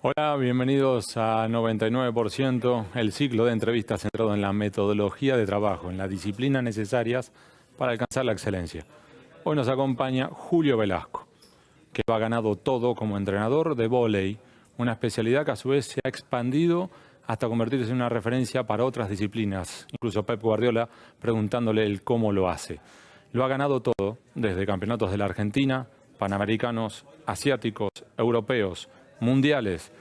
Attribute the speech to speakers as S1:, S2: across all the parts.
S1: Hola, bienvenidos a 99%, el ciclo de entrevistas centrado en la metodología de trabajo, en las disciplinas necesarias para alcanzar la excelencia. Hoy nos acompaña Julio Velasco, que lo ha ganado todo como entrenador de vóley, una especialidad que a su vez se ha expandido hasta convertirse en una referencia para otras disciplinas. Incluso Pep Guardiola preguntándole el cómo lo hace. Lo ha ganado todo, desde campeonatos de la Argentina, panamericanos, asiáticos, europeos, mundiales,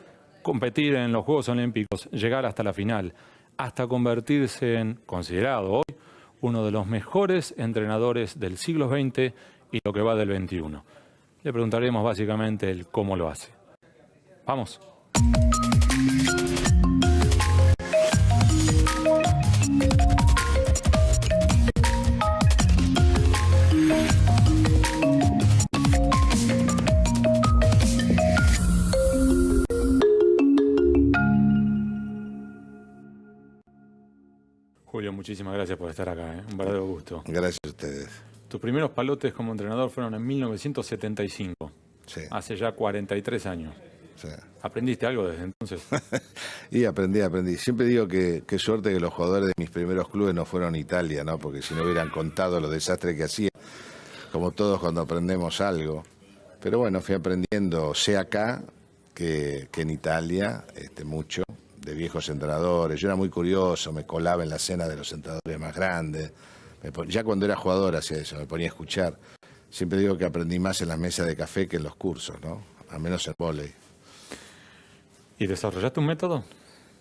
S1: competir en los Juegos Olímpicos, llegar hasta la final, hasta convertirse en, considerado hoy, uno de los mejores entrenadores del siglo XX y lo que va del XXI. Le preguntaremos básicamente el cómo lo hace. Vamos. Julio, muchísimas gracias por estar acá, un verdadero gusto.
S2: Gracias a ustedes.
S1: Tus primeros palotes como entrenador fueron en 1975,
S2: Sí,
S1: hace ya 43 años.
S2: sí.
S1: ¿Aprendiste algo desde entonces?
S2: Y aprendí. Siempre digo que qué suerte que los jugadores de mis primeros clubes no fueron a Italia, ¿no? Porque si no hubieran contado los desastres que hacían, como todos cuando aprendemos algo. Pero bueno, fui aprendiendo, sé acá que en Italia, mucho, de viejos entrenadores. Yo era muy curioso, me colaba en la cena de los entrenadores más grandes. Ya cuando era jugador hacía eso, me ponía a escuchar. Siempre digo que aprendí más en las mesas de café que en los cursos, ¿no? Al menos en vóley.
S1: ¿Y desarrollaste un método?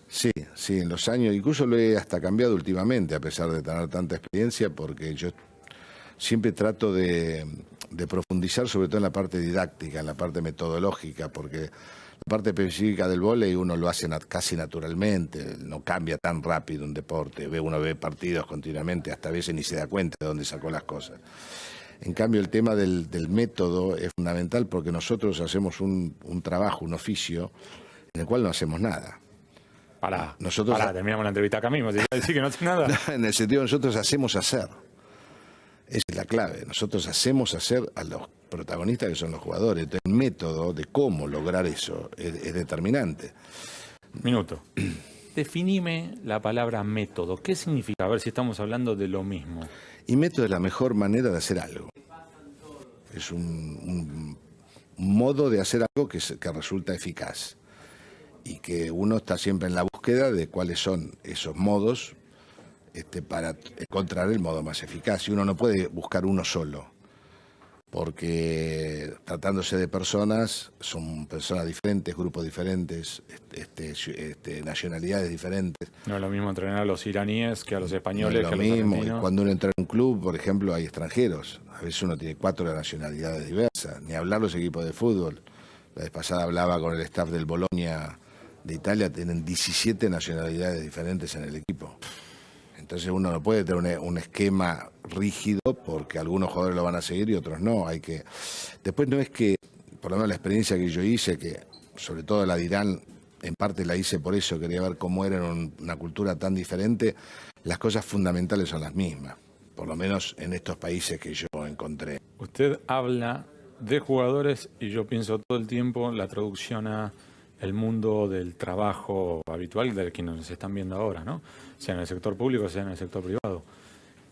S2: Sí, en los años, incluso lo he hasta cambiado últimamente, a pesar de tener tanta experiencia, porque yo siempre trato de profundizar sobre todo en la parte didáctica, en la parte metodológica, porque la parte específica del vóley uno lo hace casi naturalmente, no cambia tan rápido un deporte, uno ve partidos continuamente, hasta a veces ni se da cuenta de dónde sacó las cosas. En cambio, el tema del método es fundamental porque nosotros hacemos un trabajo, un oficio, en el cual no hacemos nada.
S1: Pará,
S2: Nosotros,
S1: terminamos la entrevista acá mismo, si vas a decir que no hace nada.
S2: en el sentido de nosotros hacemos hacer. Esa es la clave. Nosotros hacemos hacer a los protagonistas que son los jugadores. Entonces, el método de cómo lograr eso es determinante.
S1: Minuto. Definime la palabra método. ¿Qué significa? A ver si estamos hablando de lo mismo.
S2: Y método es la mejor manera de hacer algo. Es un modo de hacer algo que resulta eficaz. Y que uno está siempre en la búsqueda de cuáles son esos modos para encontrar el modo más eficaz. Y uno no puede buscar uno solo, porque tratándose de personas, son personas diferentes, grupos diferentes, nacionalidades diferentes.
S1: No es lo mismo entrenar a los iraníes que a los españoles,
S2: No es
S1: que
S2: lo
S1: a los
S2: mismo.
S1: argentinos.
S2: Cuando uno entra en un club, por ejemplo, hay extranjeros. A veces uno tiene 4 nacionalidades diversas. Ni hablar los equipos de fútbol. La vez pasada hablaba con el staff del Bologna de Italia, tienen 17 nacionalidades diferentes en el equipo. Entonces uno no puede tener un esquema rígido porque algunos jugadores lo van a seguir y otros no. Después no es que, por lo menos la experiencia que yo hice, que sobre todo la de Irán, en parte la hice por eso, quería ver cómo era una cultura tan diferente, las cosas fundamentales son las mismas, por lo menos en estos países que yo encontré.
S1: Usted habla de jugadores y yo pienso todo el tiempo la traducción a el mundo del trabajo habitual del que nos están viendo ahora, ¿no? Sea en el sector público, sea en el sector privado.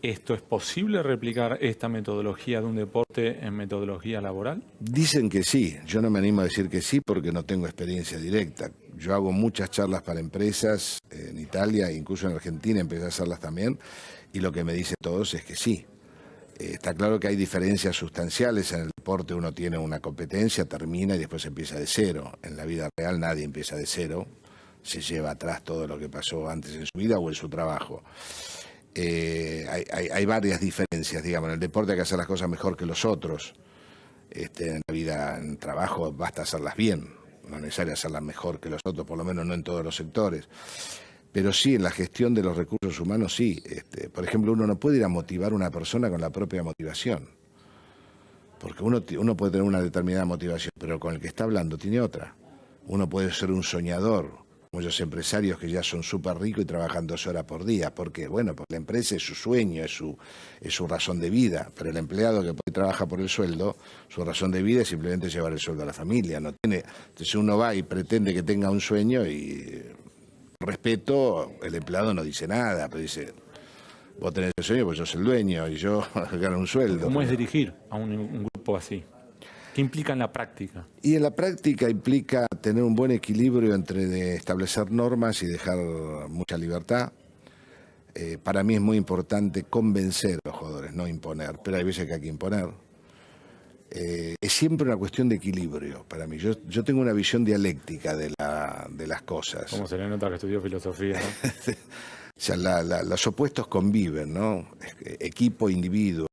S1: ¿Esto es posible replicar esta metodología de un deporte en metodología laboral?
S2: Dicen que sí, yo no me animo a decir que sí porque no tengo experiencia directa. Yo hago muchas charlas para empresas en Italia, incluso en Argentina empecé a hacerlas también, y lo que me dicen todos es que sí. Está claro que hay diferencias sustanciales. En el deporte uno tiene una competencia, termina y después empieza de cero. En la vida real nadie empieza de cero, se lleva atrás todo lo que pasó antes en su vida o en su trabajo. Hay varias diferencias, digamos. En el deporte hay que hacer las cosas mejor que los otros. En la vida, en el trabajo, basta hacerlas bien, no es necesario hacerlas mejor que los otros, por lo menos no en todos los sectores. Pero sí, en la gestión de los recursos humanos, sí. Por ejemplo, uno no puede ir a motivar a una persona con la propia motivación. Porque uno puede tener una determinada motivación, pero con el que está hablando tiene otra. Uno puede ser un soñador, muchos empresarios que ya son súper ricos y trabajan 12 horas por día. ¿Por qué? Bueno, porque la empresa es su sueño, es su razón de vida. Pero el empleado que trabaja por el sueldo, su razón de vida es simplemente llevar el sueldo a la familia. No tiene, entonces uno va y pretende que tenga un sueño y respeto, el empleado no dice nada, pero dice, vos tenés el sueño porque sos el dueño y yo gano un sueldo.
S1: ¿Cómo es dirigir a un grupo así? ¿Qué implica en la práctica?
S2: Y en la práctica implica tener un buen equilibrio entre de establecer normas y dejar mucha libertad. Para mí es muy importante convencer a los jugadores, no imponer, pero hay veces que hay que imponer. Es siempre una cuestión de equilibrio para mí. Yo tengo una visión dialéctica de las cosas.
S1: ¿Cómo se le nota que estudió filosofía, no?
S2: O sea, los opuestos conviven, ¿no? Equipo, individuo,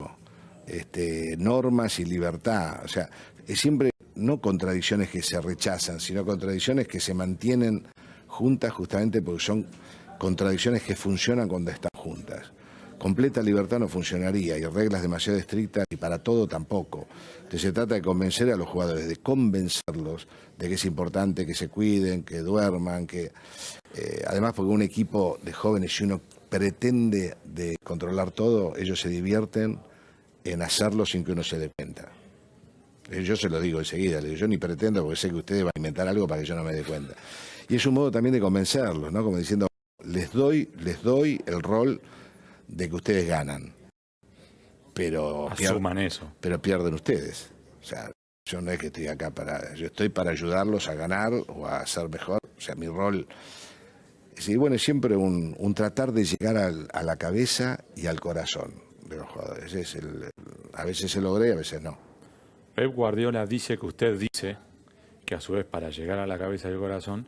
S2: normas y libertad. O sea, es siempre no contradicciones que se rechazan, sino contradicciones que se mantienen juntas justamente porque son contradicciones que funcionan cuando están juntas. Completa libertad no funcionaría y reglas demasiado estrictas y para todo tampoco. Entonces se trata de convencer a los jugadores, de convencerlos de que es importante que se cuiden, que duerman, que además porque un equipo de jóvenes, si uno pretende de controlar todo, ellos se divierten en hacerlo sin que uno se dé cuenta. Yo se lo digo enseguida, le digo, yo ni pretendo porque sé que ustedes van a inventar algo para que yo no me dé cuenta. Y es un modo también de convencerlos, ¿no? Como diciendo, les doy el rol de que ustedes ganan, pero pierden ustedes. O sea, yo no es que estoy acá yo estoy para ayudarlos a ganar o a ser mejor. O sea, mi rol es, bueno, siempre un tratar de llegar a la cabeza y al corazón de los jugadores. A veces se logra y a veces no.
S1: Pep Guardiola dice que usted dice que a su vez para llegar a la cabeza y el corazón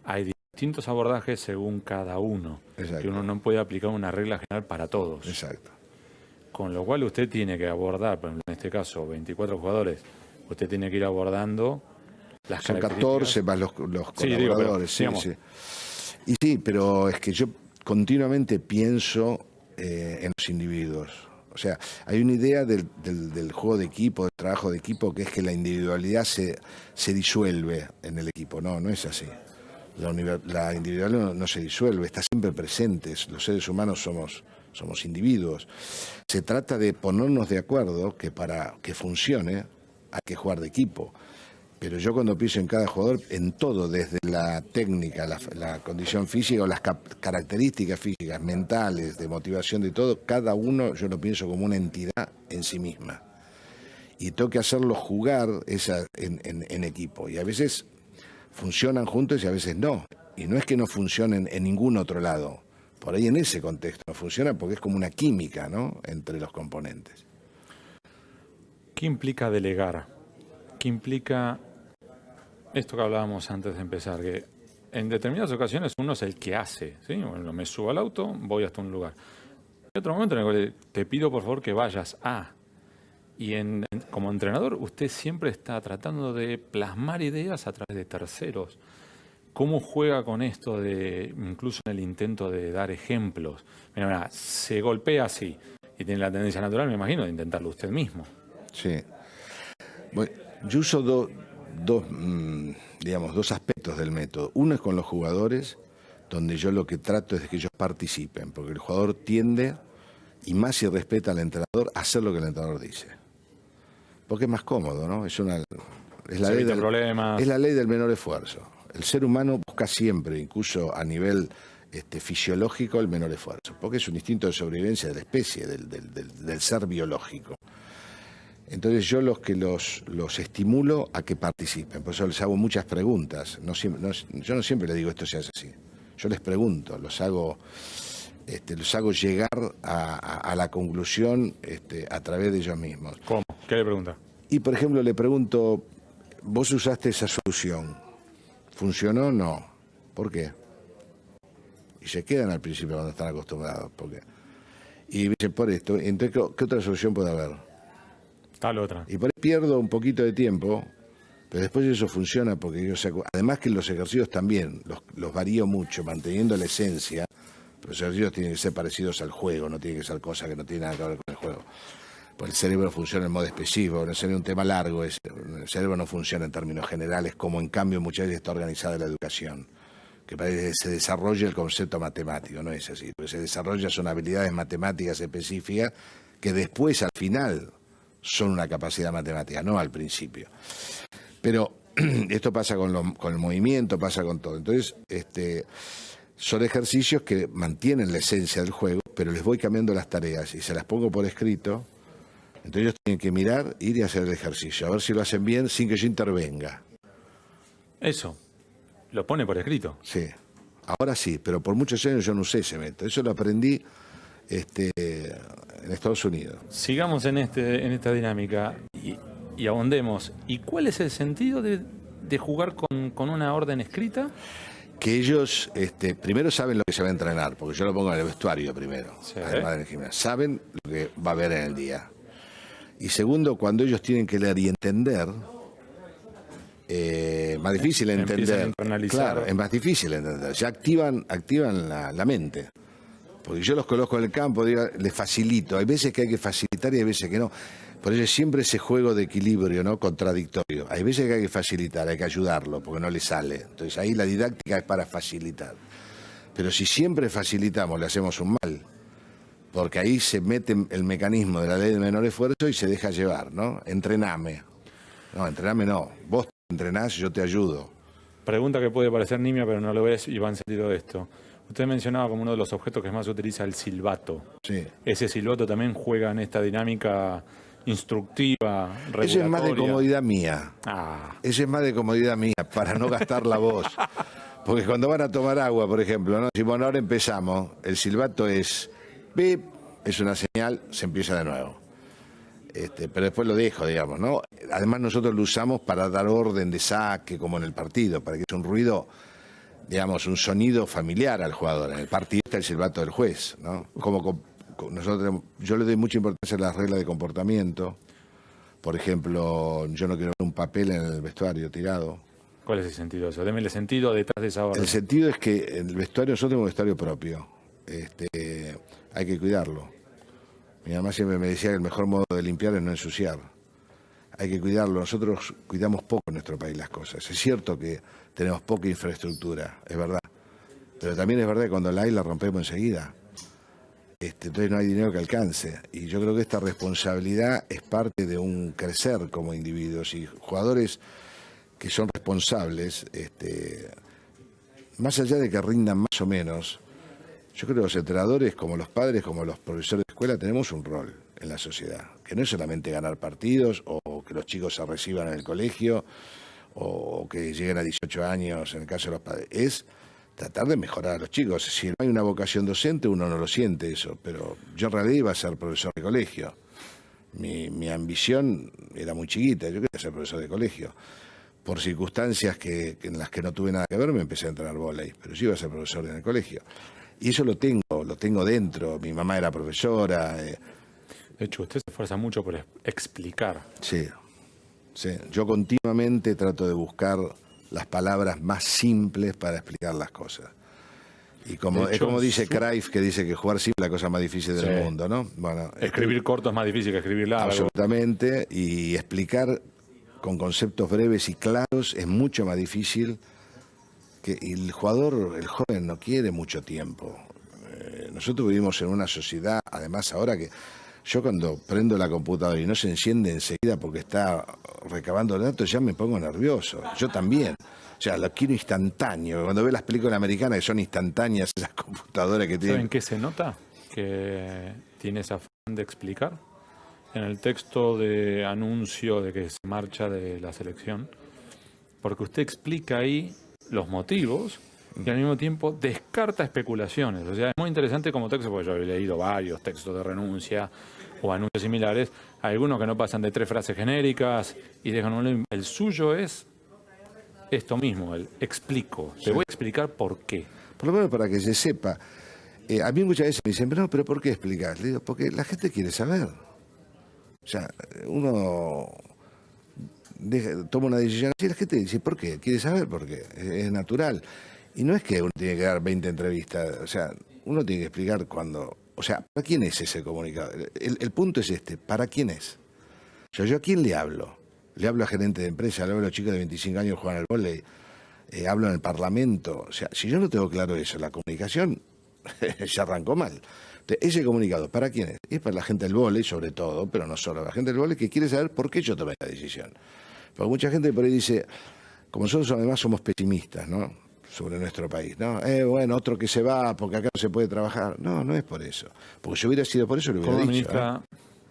S1: hay distintos abordajes según cada uno. Exacto. Que uno no puede aplicar una regla general para todos.
S2: Exacto.
S1: Con lo cual usted tiene que abordar, por ejemplo, en este caso, 24 jugadores, usted tiene que ir abordando las
S2: Son 14 más los colaboradores.
S1: Sí,
S2: sí. Y sí, pero es que yo continuamente pienso en los individuos. O sea, hay una idea del juego de equipo, del trabajo de equipo, que es que la individualidad se disuelve en el equipo. No, no es así. La individualidad no se disuelve, está siempre presente. Los seres humanos somos individuos. Se trata de ponernos de acuerdo que para que funcione hay que jugar de equipo. Pero yo cuando pienso en cada jugador, en todo, desde la técnica, la condición física o las características físicas, mentales, de motivación, de todo, cada uno yo lo pienso como una entidad en sí misma. Y tengo que hacerlo jugar en equipo. Y a veces funcionan juntos y a veces no. Y no es que no funcionen en ningún otro lado. Por ahí en ese contexto no funciona porque es como una química, ¿no?, entre los componentes.
S1: ¿Qué implica delegar? ¿Qué implica esto que hablábamos antes de empezar? Que en determinadas ocasiones uno es el que hace, ¿sí? Bueno, me subo al auto, voy hasta un lugar. Hay otro momento en el que te pido por favor que vayas a... Y como entrenador usted siempre está tratando de plasmar ideas a través de terceros. ¿Cómo juega con esto de, incluso en el intento de dar ejemplos? Mira, se golpea así y tiene la tendencia natural, me imagino, de intentarlo usted mismo.
S2: Sí. Bueno, yo uso dos aspectos del método. Uno es con los jugadores, donde yo lo que trato es de que ellos participen, porque el jugador tiende, y más si respeta al entrenador, a hacer lo que el entrenador dice. Porque es más cómodo, ¿no? Es la ley del menor esfuerzo. El ser humano busca siempre, incluso a nivel fisiológico, el menor esfuerzo, porque es un instinto de sobrevivencia de la especie, del ser biológico. Entonces yo los estimulo a que participen, por eso les hago muchas preguntas. Yo no siempre les digo esto se hace así. Yo les pregunto, los hago llegar a la conclusión a través de ellos mismos.
S1: ¿Cómo? ¿Qué le pregunta?
S2: Y por ejemplo le pregunto, vos usaste esa solución, ¿funcionó? No. ¿Por qué? Y se quedan al principio cuando están acostumbrados. Y dicen, por esto. Entonces, ¿qué otra solución puede haber?
S1: Tal otra.
S2: Y por ahí pierdo un poquito de tiempo, pero después eso funciona porque además que los ejercicios también los varío mucho, manteniendo la esencia. Pero los ejercicios tienen que ser parecidos al juego, no tienen que ser cosas que no tienen nada que ver con el juego. Pues el cerebro funciona en modo específico, no sería un tema largo, el cerebro no funciona en términos generales, como en cambio muchas veces está organizada la educación, que parece que se desarrolla el concepto matemático, no es así, porque se desarrolla son habilidades matemáticas específicas que después al final son una capacidad matemática, no al principio. Pero esto pasa con el movimiento, pasa con todo. Entonces, son ejercicios que mantienen la esencia del juego, pero les voy cambiando las tareas y se las pongo por escrito. Entonces ellos tienen que mirar, ir y hacer el ejercicio, a ver si lo hacen bien sin que yo intervenga.
S1: Eso, lo pone por escrito.
S2: Sí, ahora sí, pero por muchos años yo no usé ese método. Eso lo aprendí en Estados Unidos.
S1: Sigamos en esta dinámica y abondemos. ¿Y cuál es el sentido de jugar con una orden escrita?
S2: Que ellos primero saben lo que se va a entrenar, porque yo lo pongo en el vestuario primero,
S1: Sí.
S2: además del gimnasio. Saben lo que va a haber en el día. Y segundo, cuando ellos tienen que leer y entender, más difícil
S1: Empiezan a
S2: entender.
S1: internalizar.
S2: Claro, es más difícil entender. Ya activan la mente. Porque yo los coloco en el campo, digo, les facilito. Hay veces que hay que facilitar y hay veces que no. Por eso siempre ese juego de equilibrio, ¿no? Contradictorio. Hay veces que hay que facilitar, hay que ayudarlo, porque no le sale. Entonces ahí la didáctica es para facilitar. Pero si siempre facilitamos, le hacemos un mal. Porque ahí se mete el mecanismo de la ley de menor esfuerzo y se deja llevar, ¿no? Entrename. No, entrename no. Vos te entrenás, yo te ayudo.
S1: Pregunta que puede parecer nimia, pero no lo es y va en sentido de esto. Usted mencionaba como uno de los objetos que más se utiliza el silbato.
S2: Sí.
S1: ¿Ese silbato también juega en esta dinámica instructiva, regulatoria?
S2: Eso es más de comodidad mía.
S1: Ah,
S2: Eso es más de comodidad mía, para no gastar la voz. Porque cuando van a tomar agua, por ejemplo, ¿no? Si bueno, ahora empezamos, el silbato es pip, es una señal, se empieza de nuevo. Pero después lo dejo, digamos, ¿no? Además nosotros lo usamos para dar orden de saque, como en el partido, para que es un ruido, digamos, un sonido familiar al jugador. En el partido está el silbato del juez, ¿no? Yo le doy mucha importancia a las reglas de comportamiento. Por ejemplo, yo no quiero ver un papel en el vestuario tirado.
S1: ¿cuál es el sentido de eso? Deme el sentido detrás de esa orden.
S2: El sentido es que en el vestuario, nosotros tenemos un vestuario propio. Hay que cuidarlo. Mi mamá siempre me decía que el mejor modo de limpiar es no ensuciar. Hay que cuidarlo. Nosotros cuidamos poco en nuestro país las cosas. Es cierto que tenemos poca infraestructura, es verdad. Pero también es verdad que cuando la hay la rompemos enseguida. Entonces no hay dinero que alcance. Y yo creo que esta responsabilidad es parte de un crecer como individuos y jugadores que son responsables, más allá de que rindan más o menos. Yo creo que los entrenadores, como los padres, como los profesores de escuela, tenemos un rol en la sociedad, que no es solamente ganar partidos o que los chicos se reciban en el colegio o que lleguen a 18 años, en el caso de los padres, es tratar de mejorar a los chicos. Si no hay una vocación docente, uno no lo siente eso, pero yo en realidad iba a ser profesor de colegio. Mi ambición era muy chiquita, yo quería ser profesor de colegio. Por circunstancias en las que no tuve nada que ver, me empecé a entrenar vóley, pero yo iba a ser profesor en el colegio. Y eso lo tengo dentro. Mi mamá era profesora.
S1: De hecho, usted se esfuerza mucho por explicar.
S2: Sí. Yo continuamente trato de buscar las palabras más simples para explicar las cosas. Y como, es como dice Cruyff, que dice que jugar simple es la cosa más difícil del mundo, ¿no? Bueno,
S1: escribir corto es más difícil que escribir largo.
S2: Absolutamente. Y explicar con conceptos breves y claros es mucho más difícil. Y el jugador, el joven, no quiere mucho tiempo. Nosotros vivimos en una sociedad, además ahora que yo cuando prendo la computadora y no se enciende enseguida porque está recabando datos, ya me pongo nervioso. Yo también. O sea, lo quiero instantáneo. Cuando veo las películas americanas que son instantáneas, esas computadoras que tienen...
S1: ¿Saben qué se nota? Que tiene ese afán de explicar. En el texto de anuncio de que se marcha de la selección, porque usted explica ahí los motivos y al mismo tiempo descarta especulaciones. O sea, es muy interesante como texto, porque yo he leído varios textos de renuncia o anuncios similares, algunos que no pasan de 3 frases genéricas y dejan el suyo es esto mismo, el explico. Te voy a explicar por qué.
S2: Por lo menos para que se sepa. A mí muchas veces me dicen, pero ¿por qué explicar? Le digo, porque la gente quiere saber. O sea, uno toma una decisión así, la gente dice, ¿por qué? Quiere saber por qué, es natural. Y no es que uno tiene que dar 20 entrevistas, o sea, uno tiene que explicar cuando, o sea, ¿para quién es ese comunicado? El punto es ¿para quién es? O sea, ¿yo a quién le hablo? Le hablo a gerente de empresa, le hablo a los chicos de 25 años que juegan al vóley, hablo en el Parlamento. O sea, si yo no tengo claro eso, la comunicación ya arrancó mal. Entonces, ese comunicado, ¿para quién es? Es para la gente del vóley, sobre todo, pero no solo la gente del vóley, que quiere saber por qué yo tomé la decisión. Porque mucha gente por ahí dice, como nosotros además somos pesimistas, ¿no?, sobre nuestro país, ¿no? Bueno, otro que se va porque acá no se puede trabajar. No, no es por eso. Porque si hubiera sido por eso, lo hubiera
S1: Como
S2: dicho.
S1: ministra,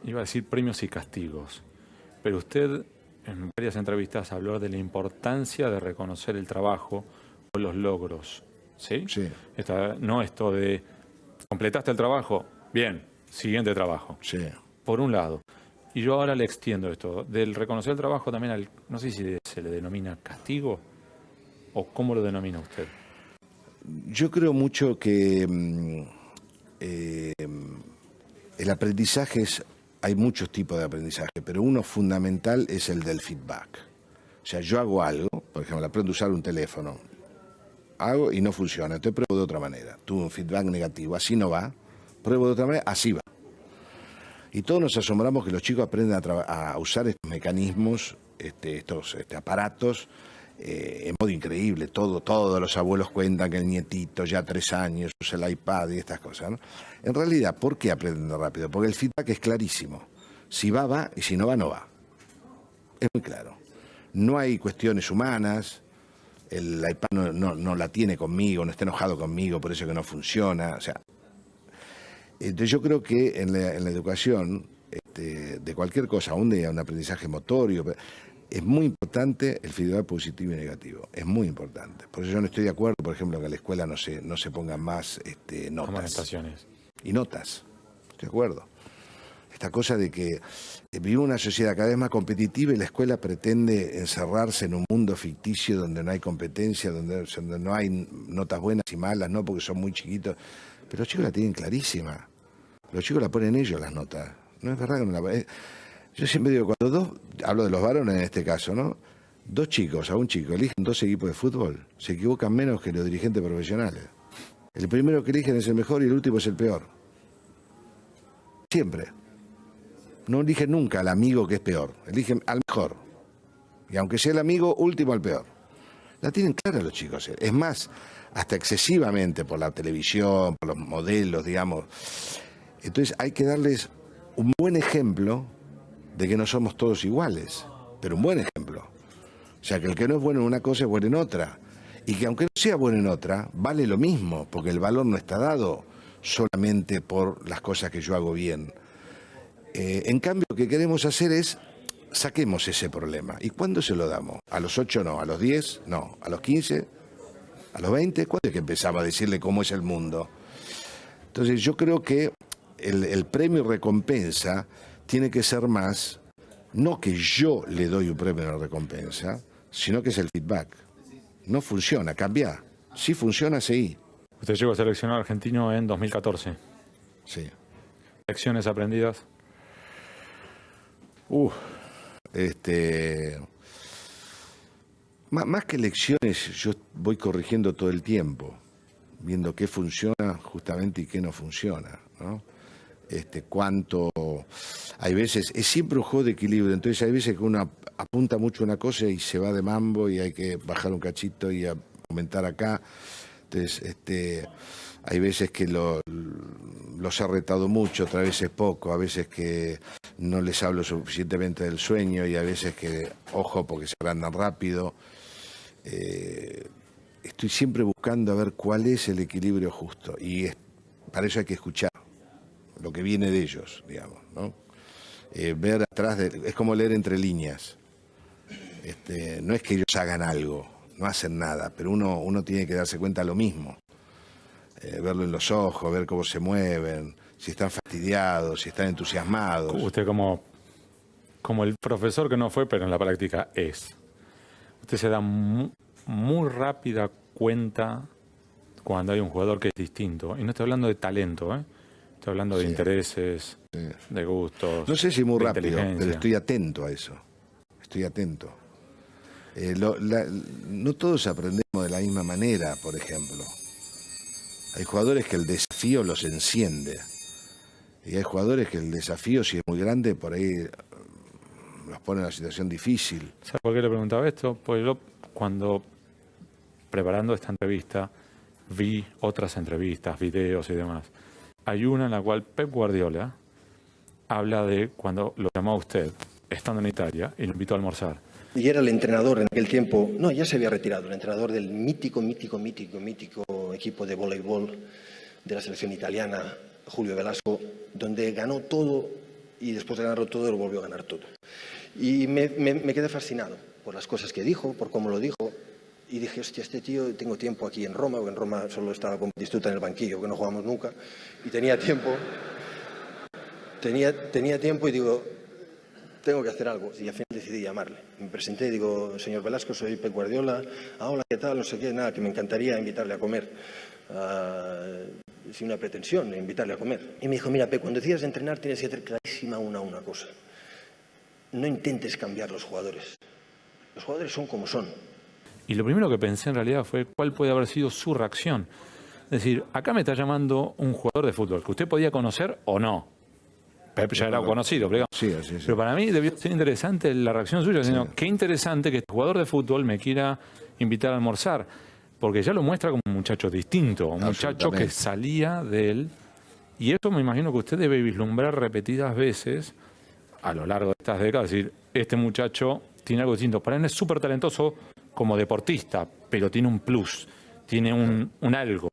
S1: iba a decir premios y castigos, pero usted en varias entrevistas habló de la importancia de reconocer el trabajo o los logros, ¿sí?
S2: Sí.
S1: No esto de, completaste el trabajo, bien, siguiente trabajo.
S2: Sí.
S1: Por un lado. Y yo ahora le extiendo esto, del reconocer el trabajo también al, no sé si se le denomina castigo o cómo lo denomina usted.
S2: Yo creo mucho que el aprendizaje hay muchos tipos de aprendizaje, pero uno fundamental es el del feedback. O sea, yo hago algo, por ejemplo, aprendo a usar un teléfono, hago y no funciona, entonces pruebo de otra manera. Tuve un feedback negativo, así no va, pruebo de otra manera, así va. Y todos nos asombramos que los chicos aprenden a usar estos mecanismos, estos aparatos, en modo increíble. Todos los abuelos cuentan que el nietito ya 3 años usa el iPad y estas cosas, ¿no? En realidad, ¿por qué aprenden rápido? Porque el feedback es clarísimo. Si va, va, y si no va, no va. Es muy claro. No hay cuestiones humanas, el iPad no la tiene conmigo, no está enojado conmigo, por eso que no funciona. O sea, entonces yo creo que en la educación de cualquier cosa, aún de un aprendizaje motorio, es muy importante el feedback positivo y negativo. Es muy importante. Por eso yo no estoy de acuerdo, por ejemplo, que en la escuela no se pongan más notas.
S1: Amonestaciones.
S2: Y notas. Estoy de acuerdo. Esta cosa de que vivimos una sociedad cada vez más competitiva y la escuela pretende encerrarse en un mundo ficticio donde no hay competencia, donde no hay notas buenas y malas, no porque son muy chiquitos. Pero los chicos la tienen clarísima. Los chicos la ponen ellos las notas. No es verdad que no la ponen. Yo siempre digo, cuando hablo de los varones en este caso, ¿no? 2 chicos a un chico eligen 2 equipos de fútbol, se equivocan menos que los dirigentes profesionales. El primero que eligen es el mejor y el último es el peor. Siempre. No eligen nunca al amigo que es peor, eligen al mejor. Y aunque sea el amigo, último al peor. La tienen clara los chicos. Es más, hasta excesivamente por la televisión, por los modelos, digamos. Entonces hay que darles un buen ejemplo de que no somos todos iguales, pero un buen ejemplo. O sea, que el que no es bueno en una cosa es bueno en otra. Y que aunque no sea bueno en otra, vale lo mismo, porque el valor no está dado solamente por las cosas que yo hago bien. En cambio, lo que queremos hacer es, saquemos ese problema. ¿Y cuándo se lo damos? ¿A los 8 no? ¿A los 10? No. ¿A los 15? ¿A los 20? ¿Cuándo es que empezamos a decirle cómo es el mundo? Entonces yo creo que el premio y recompensa tiene que ser más, no que yo le doy un premio y una recompensa, sino que es el feedback. No funciona, cambia. Si funciona, seguí.
S1: Usted llegó a seleccionar argentino en 2014.
S2: Sí.
S1: ¿Lecciones aprendidas?
S2: Más que lecciones, yo voy corrigiendo todo el tiempo, viendo qué funciona justamente y qué no funciona, ¿no? Cuánto, hay veces, es siempre un juego de equilibrio, entonces hay veces que uno apunta mucho a una cosa y se va de mambo y hay que bajar un cachito y aumentar acá. Entonces, hay veces que los he retado mucho, otras veces poco, a veces que no les hablo suficientemente del sueño y a veces que, ojo, porque se agrandan rápido. Estoy siempre buscando a ver cuál es el equilibrio justo y para eso hay que escuchar lo que viene de ellos, digamos, ¿no? Ver atrás, es como leer entre líneas. No es que ellos hagan algo, no hacen nada, pero uno tiene que darse cuenta de lo mismo. Verlo en los ojos, ver cómo se mueven, si están fastidiados, si están entusiasmados.
S1: Usted como el profesor que no fue, pero en la práctica es. Usted se da muy rápida cuenta cuando hay un jugador que es distinto. Y no estoy hablando de talento, ¿eh? Estoy hablando de intereses, de gustos.
S2: No sé si muy
S1: de
S2: rápido, pero estoy atento a eso. Estoy atento. No todos aprendemos de la misma manera, por ejemplo. Hay jugadores que el desafío los enciende. Y hay jugadores que el desafío, si es muy grande, por ahí los pone en una situación difícil.
S1: ¿Sabe por qué le preguntaba esto? Pues yo, cuando preparando esta entrevista, vi otras entrevistas, videos y demás. Hay una en la cual Pep Guardiola habla de cuando lo llamó a usted, estando en Italia, y lo invitó a almorzar.
S3: Y era el entrenador en aquel tiempo, no, ya se había retirado, el entrenador del mítico equipo de voleibol de la selección italiana, Julio Velasco, donde ganó todo y después de ganarlo todo lo volvió a ganar todo. Y me quedé fascinado por las cosas que dijo, por cómo lo dijo, y dije, hostia, este tío, tengo tiempo aquí en Roma, porque en Roma solo estaba con Batistuta en el banquillo, que no jugamos nunca, y tenía tiempo y digo, tengo que hacer algo, y al final decidí llamarle. Me presenté y digo, señor Velasco, soy Pep Guardiola, hola, ¿qué tal? No sé qué, nada, que me encantaría invitarle a comer. Sin una pretensión, invitarle a comer. Y me dijo, mira, Pep, cuando decidas entrenar tienes que tener clarísima una cosa. No intentes cambiar los jugadores. Los jugadores son como son.
S1: Y lo primero que pensé en realidad fue cuál puede haber sido su reacción. Es decir, acá me está llamando un jugador de fútbol que usted podía conocer o no. Pep ya era conocido, pero,
S2: Sí.
S1: pero para mí debió ser interesante la reacción suya, diciendo, qué interesante que este jugador de fútbol me quiera invitar a almorzar, porque ya lo muestra como un muchacho distinto, un muchacho que salía de él, y eso me imagino que usted debe vislumbrar repetidas veces a lo largo de estas décadas, es decir, este muchacho tiene algo distinto. Para él es súper talentoso como deportista, pero tiene un plus, tiene un algo.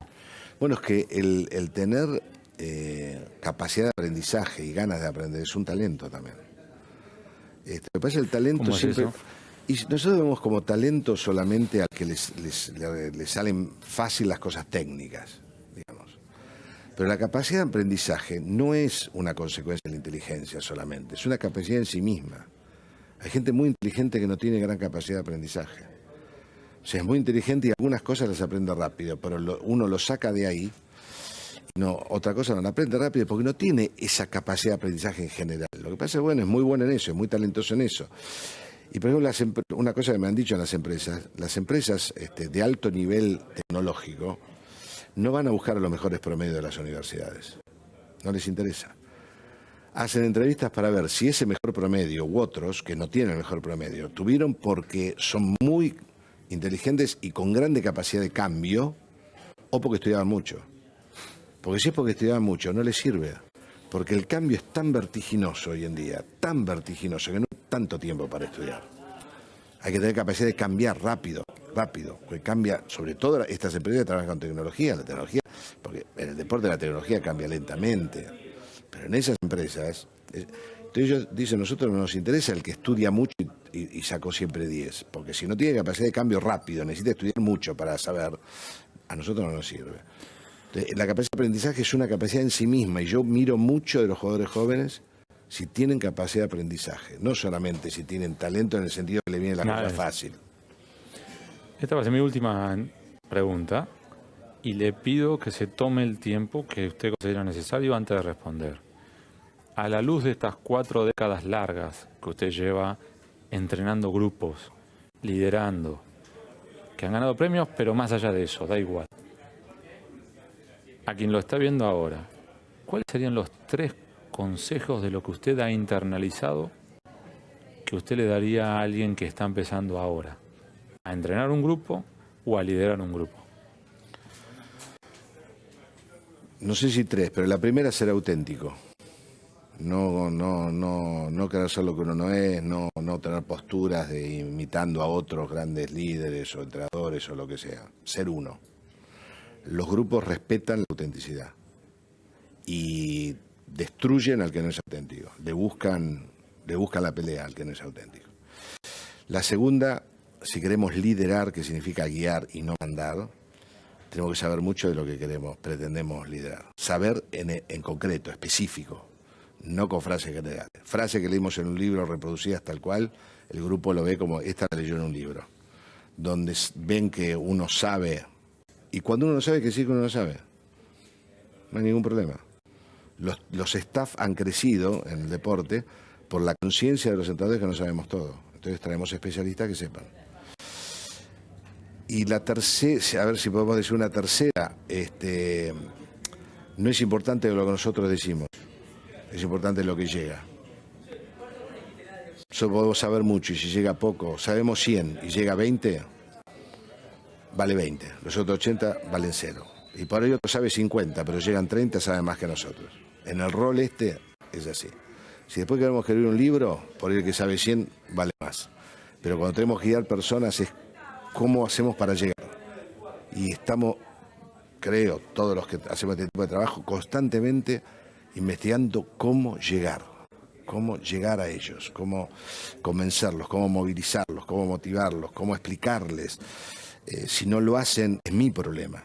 S2: Bueno, es que el tener capacidad de aprendizaje y ganas de aprender es un talento también. Me parece el talento
S1: ¿Cómo es
S2: siempre...
S1: eso?
S2: Y nosotros vemos como talento solamente al que les salen fácil las cosas técnicas, digamos. Pero la capacidad de aprendizaje no es una consecuencia de la inteligencia solamente, es una capacidad en sí misma. Hay gente muy inteligente que no tiene gran capacidad de aprendizaje. O sea, es muy inteligente y algunas cosas las aprende rápido, pero uno lo saca de ahí. No, otra cosa no la aprende rápido porque no tiene esa capacidad de aprendizaje en general. Lo que pasa es, bueno, es muy bueno en eso, es muy talentoso en eso. Y por ejemplo, una cosa que me han dicho en las empresas de alto nivel tecnológico no van a buscar a los mejores promedios de las universidades. No les interesa. Hacen entrevistas para ver si ese mejor promedio u otros que no tienen el mejor promedio tuvieron porque son muy inteligentes y con grande capacidad de cambio o porque estudiaban mucho. Porque si es porque estudiaban mucho, no les sirve. Porque el cambio es tan vertiginoso hoy en día, tan vertiginoso, que no hay tanto tiempo para estudiar. Hay que tener capacidad de cambiar rápido, porque cambia, sobre todo estas empresas que trabajan con tecnología, porque en el deporte la tecnología cambia lentamente, pero en esas empresas, entonces ellos dicen, nosotros no nos interesa el que estudia mucho y sacó siempre 10, porque si no tiene capacidad de cambio rápido, necesita estudiar mucho para saber, a nosotros no nos sirve. La capacidad de aprendizaje es una capacidad en sí misma y yo miro mucho de los jugadores jóvenes si tienen capacidad de aprendizaje, no solamente si tienen talento en el sentido que le viene la cosa fácil.
S1: Esta va a ser mi última pregunta y le pido que se tome el tiempo que usted considera necesario antes de responder. A la luz de estas 4 décadas largas que usted lleva entrenando grupos, liderando, que han ganado premios, pero más allá de eso, da igual. A quien lo está viendo ahora, ¿cuáles serían los 3 consejos de lo que usted ha internalizado que usted le daría a alguien que está empezando ahora? ¿A entrenar un grupo o a liderar un grupo?
S2: No sé si 3, pero la primera es ser auténtico. No querer ser lo que uno no es, no tener posturas de imitando a otros grandes líderes o entrenadores o lo que sea. Ser uno. Los grupos respetan la autenticidad y destruyen al que no es auténtico. Le buscan la pelea al que no es auténtico. La segunda, si queremos liderar, que significa guiar y no mandar, tenemos que saber mucho de lo que pretendemos liderar. Saber en concreto, específico, no con frases generales. Frase que leímos en un libro reproducidas tal cual, el grupo lo ve como esta la leyó en un libro, donde ven que uno sabe. Y cuando uno no sabe, que sí que uno no sabe. No hay ningún problema. Los staff han crecido en el deporte por la conciencia de los entrenadores que no sabemos todo. Entonces traemos especialistas que sepan. Y la tercera, a ver si podemos decir una tercera, no es importante lo que nosotros decimos, es importante lo que llega. Nosotros podemos saber mucho y si llega poco, sabemos 100 y llega 20, vale 20, los otros 80 valen 0. Y por ahí otro sabe 50, pero llegan 30, saben más que nosotros. En el rol este es así. Si después queremos escribir un libro, por ahí el que sabe 100 vale más. Pero cuando tenemos que guiar personas es cómo hacemos para llegar. Y estamos, creo, todos los que hacemos este tipo de trabajo, constantemente investigando cómo llegar a ellos, cómo convencerlos, cómo movilizarlos, cómo motivarlos, cómo explicarles. Si no lo hacen, es mi problema.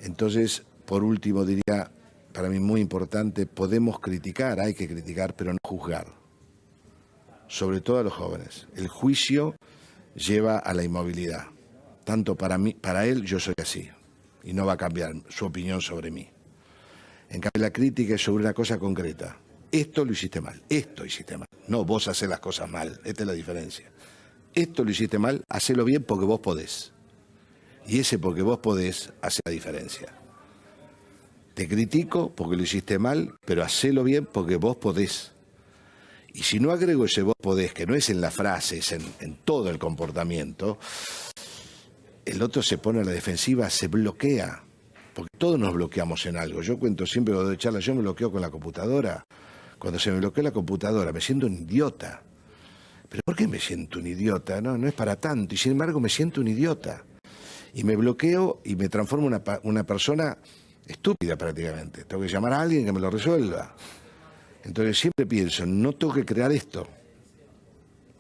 S2: Entonces, por último, diría, para mí muy importante, podemos criticar, hay que criticar, pero no juzgar. Sobre todo a los jóvenes. El juicio lleva a la inmovilidad. Tanto para mí, para él, yo soy así. Y no va a cambiar su opinión sobre mí. En cambio, la crítica es sobre una cosa concreta. Esto lo hiciste mal, esto hiciste mal. No, vos hacés las cosas mal, esta es la diferencia. Esto lo hiciste mal, hacelo bien porque vos podés. Y ese porque vos podés hace la diferencia. Te critico porque lo hiciste mal, pero hacelo bien porque vos podés. Y si no agrego ese vos podés, que no es en la frase, es en todo el comportamiento, el otro se pone a la defensiva, se bloquea. Porque todos nos bloqueamos en algo. Yo cuento siempre cuando doy charlas, yo me bloqueo con la computadora. Cuando se me bloquea la computadora, me siento un idiota. ¿Pero por qué me siento un idiota? No es para tanto. Y sin embargo me siento un idiota. Y me bloqueo y me transformo en una persona estúpida prácticamente. Tengo que llamar a alguien que me lo resuelva. Entonces siempre pienso, no tengo que crear esto.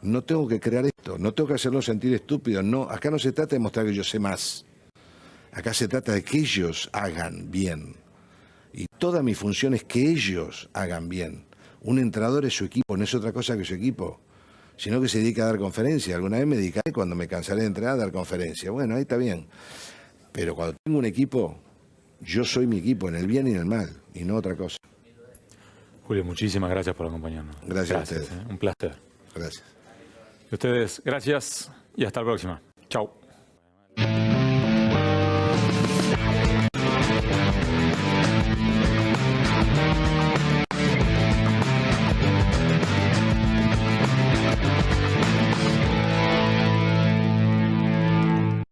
S2: No tengo que crear esto. No tengo que hacerlos sentir estúpidos. No, acá no se trata de mostrar que yo sé más. Acá se trata de que ellos hagan bien. Y toda mi función es que ellos hagan bien. Un entrenador es su equipo, no es otra cosa que su equipo, sino que se dedica a dar conferencias. Alguna vez me dedicaré, cuando me cansaré de entrenar, a dar conferencias. Bueno, ahí está bien. Pero cuando tengo un equipo, yo soy mi equipo, en el bien y en el mal, y no otra cosa.
S1: Julio, muchísimas gracias por acompañarnos.
S2: Gracias a ustedes.
S1: Un placer.
S2: Gracias.
S1: Y ustedes, gracias y hasta la próxima. Chau.